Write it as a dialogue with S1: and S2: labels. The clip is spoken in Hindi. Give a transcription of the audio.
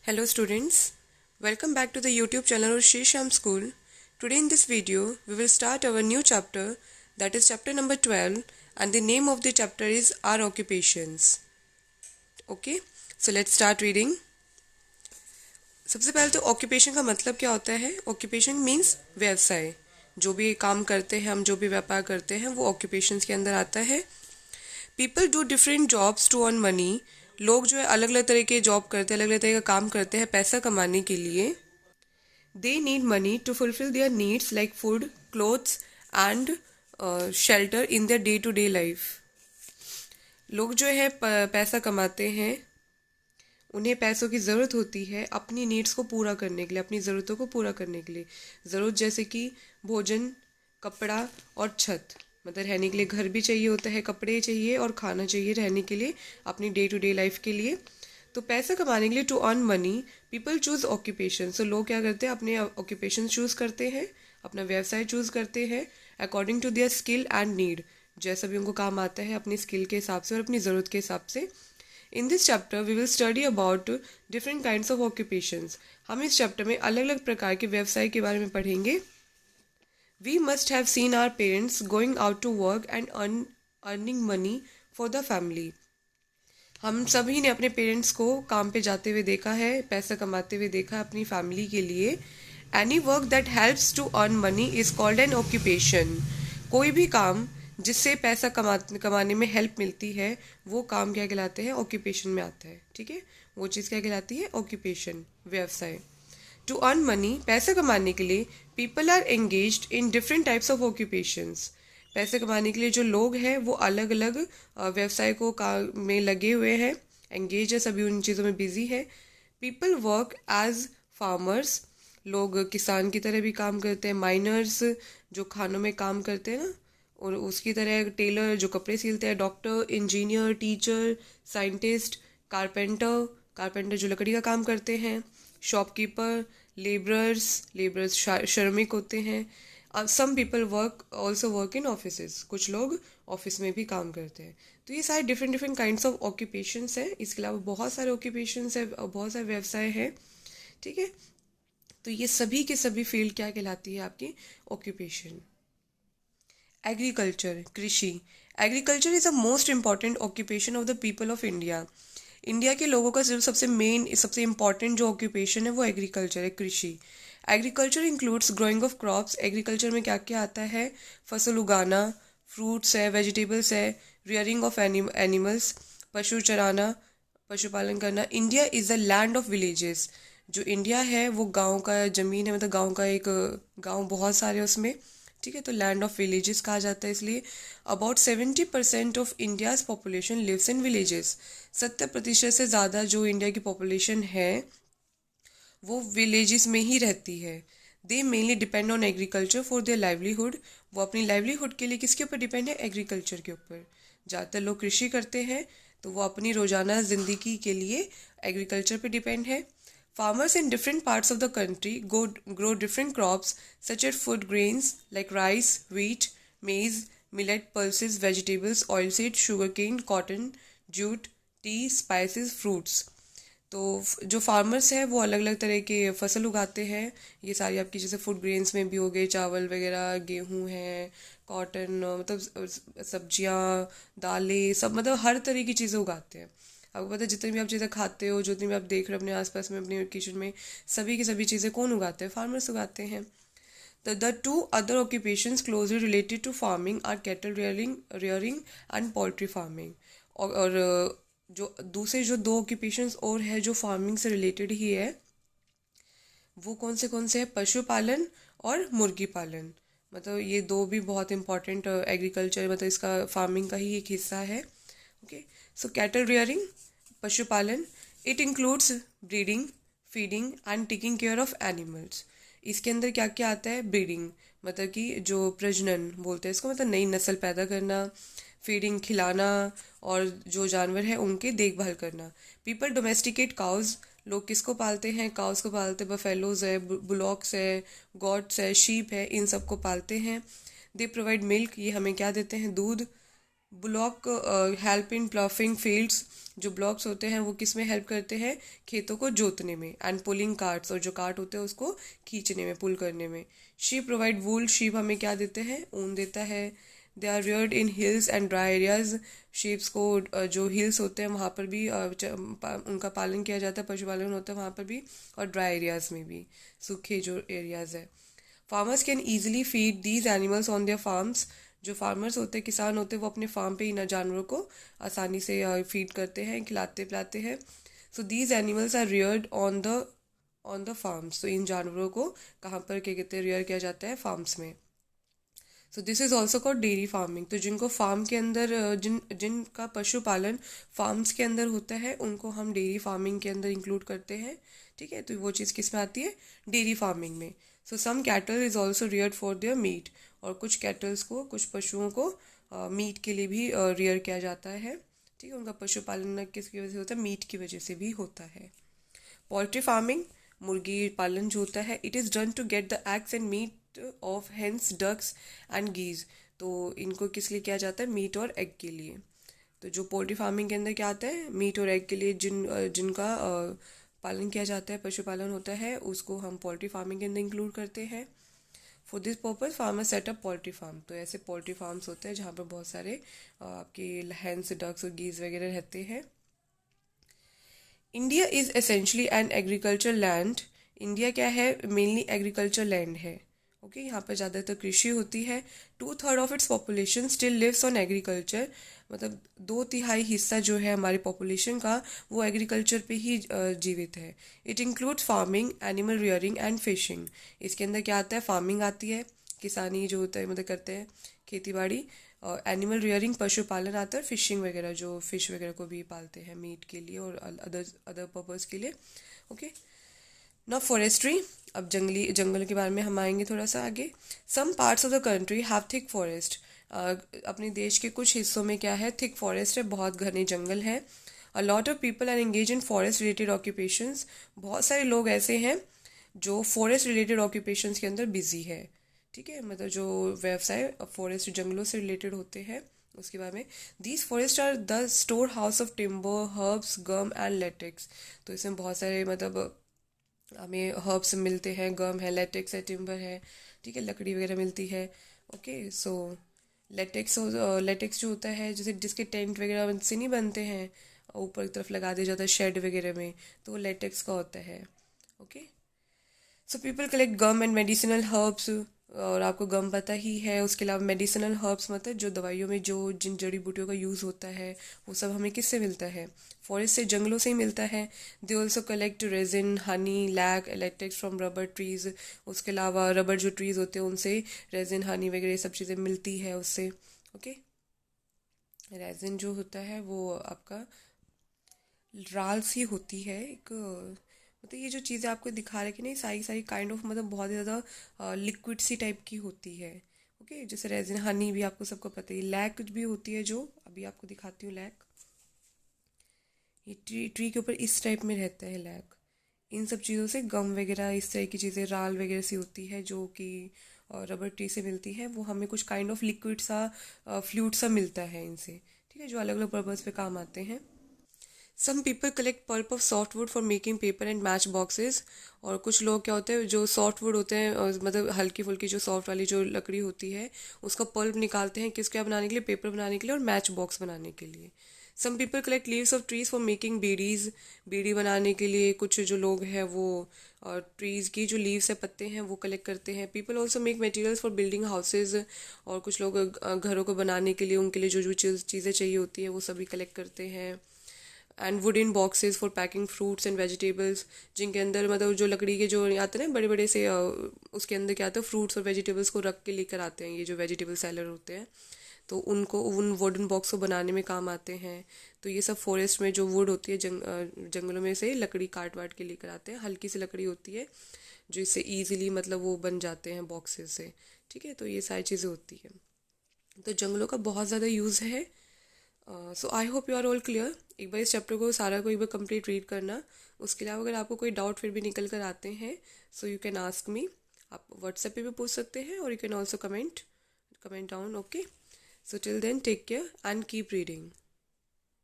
S1: Hello students, welcome back to the YouTube channel of Shri Sham School. Today in this video, we will start our new chapter, that is chapter number 12, and the name of the chapter is Our Occupations. Okay, so let's start reading. सबसे पहले तो ऑक्यूपेशन का मतलब क्या होता है? ऑक्यूपेशन मीन्स व्यवसाय. जो भी काम करते हैं हम, जो भी व्यापार करते हैं, वो ऑक्यूपेशंस के अंदर आता है. People do different jobs to earn money. लोग जो है अलग अलग तरह के जॉब करते हैं, अलग अलग तरह का काम करते हैं पैसा कमाने के लिए. They need money to fulfil their needs like food, clothes and shelter in their day to day life. लोग जो है पैसा कमाते हैं, उन्हें पैसों की ज़रूरत होती है अपनी नीड्स को पूरा करने के लिए, अपनी ज़रूरतों को पूरा करने के लिए. ज़रूरत जैसे कि भोजन, कपड़ा और छत. मतलब रहने के लिए घर भी चाहिए होता है, कपड़े चाहिए और खाना चाहिए रहने के लिए, अपनी डे टू डे लाइफ के लिए. तो पैसा कमाने के लिए to earn money people choose occupation. So लोग क्या करते हैं? अपने ऑक्यूपेशन चूज करते हैं, अपना व्यवसाय चूज करते हैं according to their skill and need. जैसा भी उनको काम आता है अपनी स्किल के हिसाब से और अपनी ज़रूरत के हिसाब से. In this chapter we will study about different kinds of occupations. हम इस चैप्टर में अलग अलग प्रकार के व्यवसाय के बारे में पढ़ेंगे. We must have seen our parents going out to work and earning money for the family. हम सभी ने अपने पेरेंट्स को काम पे जाते हुए देखा है, पैसा कमाते हुए देखा है अपनी फैमिली के लिए. Any work that helps to earn money is called an occupation. कोई भी काम जिससे पैसा कमाने में हेल्प मिलती है, वो काम क्या कहलाते हैं? ऑक्यूपेशन में आता है. ठीक है, वो चीज़ क्या कहलाती है? ऑक्यूपेशन, व्यवसाय. टू अर्न मनी, पैसा कमाने के लिए people are engaged in different types of occupations. पैसे कमाने के लिए जो लोग हैं वो अलग अलग व्यवसाय को में लगे हुए हैं, एंगेज है, सभी उन चीज़ों में बिजी है. People work as farmers. लोग किसान की तरह भी काम करते हैं. माइनर्स जो खानों में काम करते हैं ना, और उसकी तरह. टेलर जो कपड़े सिलते हैं. Doctor, engineer, teacher, scientist, carpenter जो लकड़ी का काम करते हैं. शॉपकीपर, लेबरर्स श्रमिक होते हैं. Some people also work in offices. कुछ लोग ऑफिस में भी काम करते हैं. तो ये सारे डिफरेंट काइंड्स ऑफ ऑक्यूपेशंस हैं. इसके अलावा बहुत सारे ऑक्यूपेशंस है, बहुत सारे व्यवसाय हैं. ठीक है, तो ये सभी के सभी फील्ड क्या कहलाती है? आपकी ऑक्यूपेशन. एग्रीकल्चर, कृषि. Agriculture is a most important occupation of the people of India. India के लोगों का सिर्फ सबसे इम्पॉर्टेंट जो ऑक्यूपेशन है वो एग्रीकल्चर है, कृषि. Agriculture includes growing of crops. Agriculture में क्या क्या आता है? फसल उगाना, फ्रूट्स है, वेजिटेबल्स है, रियरिंग ऑफ एनिमल्स, पशु चराना, पशुपालन करना. India is the land of villages. जो इंडिया है वो गाँव का ज़मीन है, मतलब गाँव का एक गाँव बहुत सारे उसमें. ठीक है, तो लैंड ऑफ विलेजेस कहा जाता है. इसलिए about 70% of India's population lives in villages. 70% से ज़्यादा जो इंडिया की पॉपुलेशन है वो विलेजेस में ही रहती है. दे mainly depend on agriculture for their livelihood. वो अपनी लाइवलीहुड के लिए किसके ऊपर डिपेंड है? एग्रीकल्चर के ऊपर. ज़्यादातर लोग कृषि करते हैं, तो वो अपनी रोज़ाना ज़िंदगी के लिए एग्रीकल्चर पर डिपेंड है. Farmers in different parts of the country grow different crops such as food grains like rice, wheat, maize, millet, pulses, vegetables, oilseed, sugarcane, cotton, jute, tea, spices, fruits. तो जो फार्मर्स हैं वो अलग अलग तरह के फसल उगाते हैं. ये सारी आपकी जैसे फूड ग्रेन्स में भी हो गए, चावल वगैरह, गेहूँ है, कॉटन, मतलब सब्जियाँ, दालें, सब मतलब हर तरह की चीज़ें उगाते हैं. आपको पता है जितनी भी आप चीज़ें खाते हो, जितनी भी आप देख रहे हो अपने आसपास में, अपने किचन में, सभी की सभी चीज़ें कौन उगाते हैं? फार्मर्स उगाते हैं. The two other occupations closely related to farming are cattle rearing and poultry farming. और जो दूसरे जो दो ऑक्यूपेशंस और है जो फार्मिंग से रिलेटेड ही है, वो कौन से हैं? पशुपालन और मुर्गी पालन. मतलब ये दो भी बहुत इंपॉर्टेंट एग्रीकल्चर, मतलब इसका फार्मिंग का ही एक हिस्सा है. ओके, सो कैटल रियरिंग, पशुपालन, it includes breeding, feeding and taking care of animals. इसके अंदर क्या क्या आता है? ब्रीडिंग मतलब कि जो प्रजनन बोलते हैं इसको, मतलब नई नस्ल पैदा करना. फीडिंग, खिलाना, और जो जानवर है उनकी देखभाल करना. People domesticate cows. लोग किसको पालते हैं? काउस को पालते हैं. बफेलोज है, बुलॉक्स है, गॉट्स है, शीप है, इन सब को पालते हैं. They provide milk. ये हमें क्या देते हैं? दूध. ब्लॉक हेल्प इन प्लाफिंग फील्ड्स, जो ब्लॉक्स होते हैं वो किस में हेल्प करते हैं, खेतों को जोतने में। एंड पुलिंग कार्ट्स, और जो कार्ट होते हैं उसको खींचने में, पुल करने में। शीप प्रोवाइड वूल, शीप हमें क्या देते हैं, ऊन देता है। They are reared in hills and dry areas, sheeps को जो हिल्स होते हैं वहाँ पर भी उनका पालन किया जाता है, पशुपालन होता है वहाँ पर भी, और ड्राई एरियाज में भी, सूखे जो एरियाज है। Farmers can easily feed these animals on their farms, जो फार्मर्स होते हैं, किसान होते हैं, वो अपने फार्म पे इन जानवरों को आसानी से फीड करते हैं, खिलाते पिलाते हैं। So these animals are reared on the farms, तो इन जानवरों को कहाँ पर क्या कहते हैं, रियर किया जाता है, फार्म्स में। So this is also called dairy farming. तो जिनको फार्म के अंदर जिनका पशुपालन फार्म्स के अंदर होता है उनको हम डेयरी फार्मिंग के अंदर इंक्लूड करते हैं। ठीक है, तो वो चीज़ किस में आती है, डेयरी फार्मिंग में। So some cattle is also reared for their meat, और कुछ कैटल्स को, कुछ पशुओं को मीट के लिए भी रियर किया जाता है। ठीक है, उनका पशुपालन किसकी वजह से होता है, मीट की वजह से भी होता है। पोल्ट्री फार्मिंग, मुर्गी पालन जो होता है, it is done to get the eggs and meat of hens, ducks and geese. तो इनको किस लिए किया जाता है, मीट और एग के लिए। तो जो पोल्ट्री फार्मिंग के अंदर क्या आता है, मीट और एग के लिए जिनका पालन किया जाता है, पशुपालन होता है, उसको हम पोल्ट्री फार्मिंग के अंदर इंक्लूड करते हैं। For this purpose farmer set up poultry farm, तो ऐसे पोल्ट्री फार्म्स होते हैं जहाँ पर बहुत सारे आपके हैंस, डक्स और गीज वगैरह रहते हैं। India is essentially an agriculture land, India क्या है, मेनली एग्रीकल्चर लैंड है। ओके, यहाँ पर ज़्यादातर कृषि होती है। 2/3 of its population still lives on agriculture, मतलब 2/3 हिस्सा जो है हमारी पॉपुलेशन का वो एग्रीकल्चर पे ही जीवित है। It includes farming, animal rearing and fishing. इसके अंदर क्या आता है, फार्मिंग आती है, किसानी जो होता है मतलब करते हैं, खेती बाड़ी। और एनिमल रियरिंग, पशुपालन आता है, फिशिंग वगैरह, जो फिश वगैरह को भी पालते हैं मीट के लिए और अदर अदर पर्पज़ के लिए। ओके, ना फॉरेस्ट्री, अब जंगल के बारे में हम आएंगे थोड़ा सा आगे। Some parts of the country have thick forest, अपने देश के कुछ हिस्सों में क्या है, थिक फॉरेस्ट है, बहुत घने जंगल है। A lot of people are engage in forest related occupations, बहुत सारे लोग ऐसे हैं जो फॉरेस्ट रिलेटेड ऑक्यूपेशंस के अंदर बिजी है। ठीक है, मतलब जो व्यवसाय फॉरेस्ट जंगलों से रिलेटेड होते हैं उसके बारे में। These forests are the store house of timber, herbs, gum and latex. तो इसमें बहुत सारे मतलब हमें हर्ब्स मिलते हैं, गम है, लेटेक्स है, टिम्बर है। ठीक है, लकड़ी वगैरह मिलती है। ओके, सो लेटेक्स जो होता है, जैसे जिसके टेंट वगैरह से नहीं बनते हैं, ऊपर की तरफ लगा दिया जाता है शेड वगैरह में, तो वो लेटेक्स का होता है। Okay, so people collect gum and medicinal herbs, और आपको गम पता ही है, उसके अलावा मेडिसिनल हर्ब्स मतलब जो दवाइयों में जो जिन जड़ी बूटियों का यूज़ होता है वो सब हमें किससे मिलता है, फॉरेस्ट से, जंगलों से ही मिलता है। They also collect resin, honey, lac, electrics from rubber trees. उसके अलावा रबर जो ट्रीज होते हैं उनसे रेजिन, हनी वगैरह सब चीज़ें मिलती है उससे। ओके, रेजिन जो होता है वो आपका राल सी होती है एक, मतलब ये जो चीज़ें आपको दिखा रहे कि नहीं, सारी सारी काइंड ऑफ मतलब बहुत ज़्यादा लिक्विड सी टाइप की होती है। ओके, जैसे रेजिन, हनी भी आपको सबको पता ही। लैक भी होती है, जो अभी आपको दिखाती हूँ लैक, ये ट्री के ऊपर इस टाइप में रहता है लैक। इन सब चीज़ों से गम वगैरह इस तरह की चीज़ें, राल वगैरह सी होती है जो कि रबर ट्री से मिलती है, वो हमें कुछ काइंड ऑफ लिक्विड सा, फ्लूइड सा मिलता है इनसे। ठीक है, जो अलग अलग पर्पज़ पे काम आते हैं। Some people collect pulp of soft wood for making paper and match boxes, और कुछ लोग क्या होते हैं, जो सॉफ्ट वुड होते हैं मतलब हल्की फुल्की जो सॉफ्ट वाली जो लकड़ी होती है उसका पल्प निकालते हैं, किस क्या बनाने के लिए, पेपर बनाने के लिए और मैच बॉक्स बनाने के लिए। Some people collect leaves of trees for making beedis, beedi बनाने के लिए कुछ जो लोग हैं वो और ट्रीज की जो लीव्स है, पत्ते हैं, वो कलेक्ट करते हैं। People also make materials for building houses, और कुछ लोग घरों को बनाने के लिए उनके लिए जो जो चीज़ें चाहिए होती है वो सभी कलेक्ट करते हैं। And would in boxes for packing fruits and vegetables, जिनके अंदर मतलब जो लकड़ी के जो आते हैं ना बड़े बड़े से, उसके अंदर क्या आता है, फ्रूट्स और वेजिटेबल्स को रख के लेकर आते हैं, ये जो वेजिटेबल सेलर होते हैं, तो उनको उन वुडन बॉक्स को बनाने में काम आते हैं। तो ये सब फॉरेस्ट में जो वुड होती है, जंगलों में से लकड़ी काट वाट के लेकर आते हैं, हल्की सी लकड़ी होती है जो इससे ईजिली मतलब वो बन जाते हैं बॉक्सेस से। ठीक है, तो ये सारी चीज़ें होती है। तो जंगलों का बहुत ज़्यादा यूज़ है। So I hope you are all clear. एक बार इस चैप्टर को सारा को एक बार कंप्लीट रीड करना। उसके अलावा अगर आपको कोई डाउट फिर भी निकल कर आते हैं, so you can ask me, आप व्हाट्सएप पे भी पूछ सकते हैं और you can also comment down. Okay, So till then, take care and keep reading.